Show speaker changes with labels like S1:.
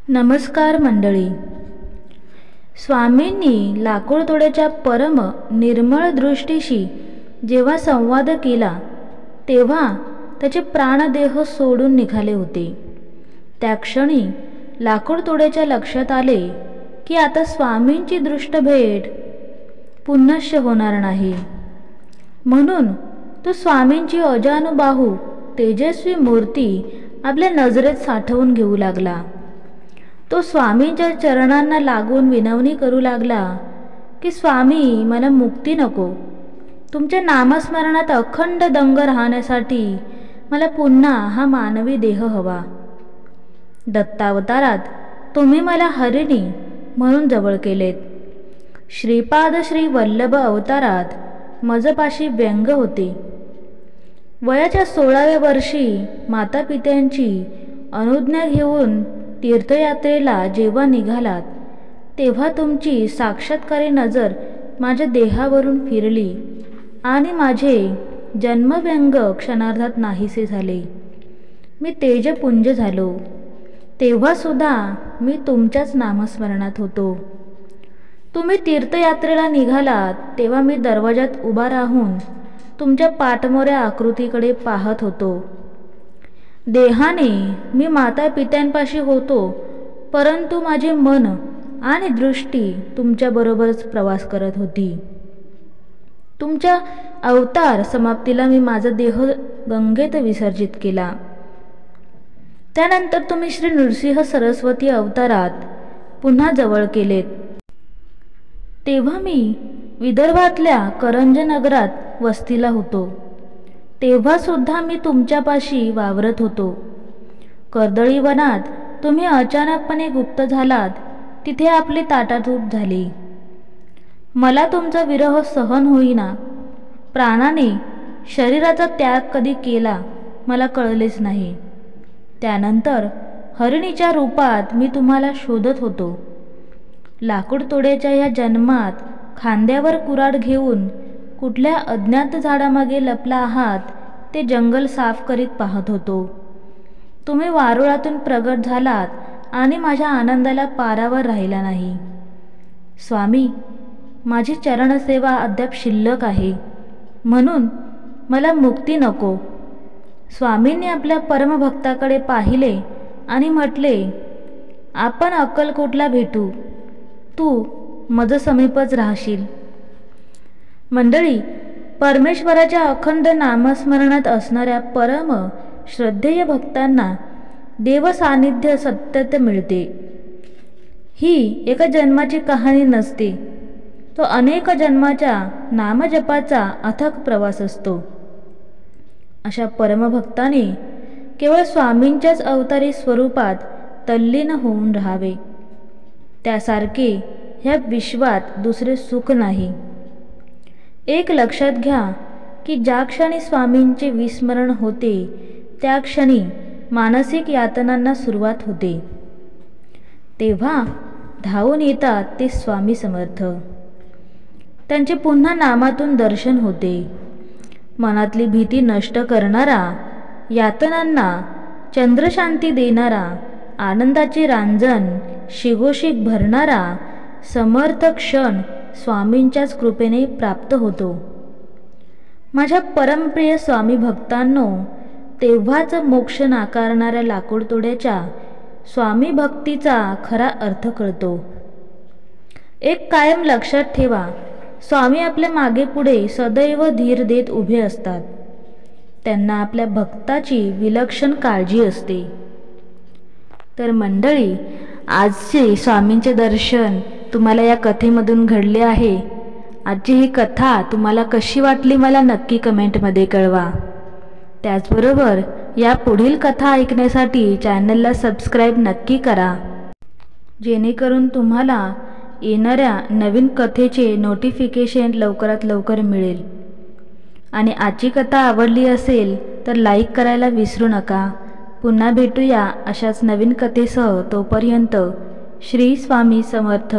S1: नमस्कार मंडळी. स्वामींनी लाकूड तोड्याच्या परम निर्मळ दृष्टीशी जेव्हा संवाद केला तेव्हा त्याचे प्राणदेह सोडून निघाले होते. त्या क्षणी लाकूड तोड्याच्या लक्षात आले की आता स्वामींची दृष्ट भेट पुनश्च होणार नाही. म्हणून तो स्वामींची अजानुबाहू तेजस्वी मूर्ती आपल्या नजरेत साठवून घेऊ लागला. तो स्वामींच्या चरणांना लागून विनवणी करू लागला की स्वामी, मला मुक्ती नको. तुमच्या नामस्मरणात अखंड दंग राहण्यासाठी मला पुन्हा हा मानवी देह हवा. दत्तावतारात तुम्ही मला हरिणी म्हणून जवळ केलेत. श्रीपाद श्री वल्लभ अवतारात मजपाशी व्यंग होते. वयाच्या 16व्या वर्षी मातापित्यांची अनुज्ञा घेऊन तीर्थयात्रेला जेव्हा निघालात तेव्हा तुमची साक्षात्कारी नजर माझ्या देहावरून फिरली आणि माझे जन्मव्यंग क्षणार्धात नाहीसे झाले. मी तेजपुंज झालो. तेव्हा सुद्धा मी तुमच्याच नामस्मरणात होतो. तुम्ही तीर्थयात्रेला निघालात तेव्हा मी दरवाजात उभा राहून तुमच्या पाठमोऱ्या आकृतीकडे पाहत होतो. देहाने मी माता पित्यांपाशी होतो, परंतु माझे मन आणि दृष्टी तुमच्याबरोबरच प्रवास करत होती. तुमच्या अवतार समाप्तीला मी माझा देह गंगेत विसर्जित केला. त्यानंतर तुम्ही श्री नृसिंह सरस्वती अवतारात पुन्हा जवळ केलेत. तेव्हा मी विदर्भातल्या करंज नगरात वस्तीला होतो. तेव्हा सुद्धा मी तुमच्यापाशी वावरत होतो. कर्दळी वनात तुम्ही अचानकपणे गुप्त झालात, तिथे आपली ताटातूट झाली. मला तुमचा विरह सहन होईना. प्राणाने शरीराचा त्याग कधी केला मला कळलेच नाही. त्यानंतर हरिणीच्या रूपात मी तुम्हाला शोधत होतो. लाकूड तोड्याच्या या जन्मात खांद्यावर कुऱ्हाड घेऊन कुठल्या अज्ञात झाडामागे लपला आहात ते जंगल साफ करीत पाहत होतो. तुम्ही वारुळातून प्रगट झालात आणि माझ्या आनंदाला पारावर राहिला नाही. स्वामी, माझी चरणसेवा अद्याप शिल्लक आहे, म्हणून मला मुक्ती नको. स्वामींनी आपल्या परमभक्ताकडे पाहिले आणि म्हटले, आपण अक्कलकोटला भेटू. तू मज समीपच राहशील. मंडळी, परमेश्वराच्या अखंड नामस्मरणात असणाऱ्या परम श्रद्धेय भक्तांना देव सानिध्य सतत मिळते. ही एका जन्माची कहाणी नसते, तो अनेक जन्माच्या नामजपाचा अथक प्रवास असतो. अशा परमभक्ताने केवळ स्वामींच्याच अवतारी स्वरूपात तल्लीन होऊन राहावे. त्यासारखे ह्या विश्वात दुसरे सुख नाही. एक लक्षात घ्या की ज्या क्षणी स्वामींचे विस्मरण होते त्या क्षणी मानसिक यातनांना सुरुवात होते. तेव्हा धावून येतात ते स्वामी समर्थ. त्यांचे पुन्हा नामातून दर्शन होते. मनातली भीती नष्ट करणारा, यातनांना चंद्रशांती देणारा, आनंदाचे रांजण शिगोशिक भरणारा समर्थ क्षण स्वामींच्याच कृपेने प्राप्त होतो. माझ्या परमप्रिय स्वामी भक्तांनो, तेव्हाच मोक्ष नाकारणाऱ्या लाकूड तोड्याच्या स्वामी भक्तीचा खरा अर्थ कळतो. एक कायम लक्षात ठेवा, स्वामी आपल्या मागे पुढे सदैव धीर देत उभे असतात. त्यांना आपल्या भक्ताची विलक्षण काळजी असते. तर मंडळी, आजचे स्वामींचे दर्शन तुम्हाला या कथेमधून घडले आहे. आजची ही कथा तुम्हाला कशी वाटली मला नक्की कमेंटमध्ये कळवा. त्याचबरोबर या पुढील कथा ऐकण्यासाठी चॅनलला सबस्क्राईब नक्की करा, जेणेकरून तुम्हाला येणाऱ्या नवीन कथेचे नोटिफिकेशन लवकरात लवकर मिळेल. आणि आजची कथा आवडली असेल तर लाईक करायला विसरू नका. पुन्हा भेटूया अशाच नवीन कथेसह. तोपर्यंत श्री स्वामी समर्थ.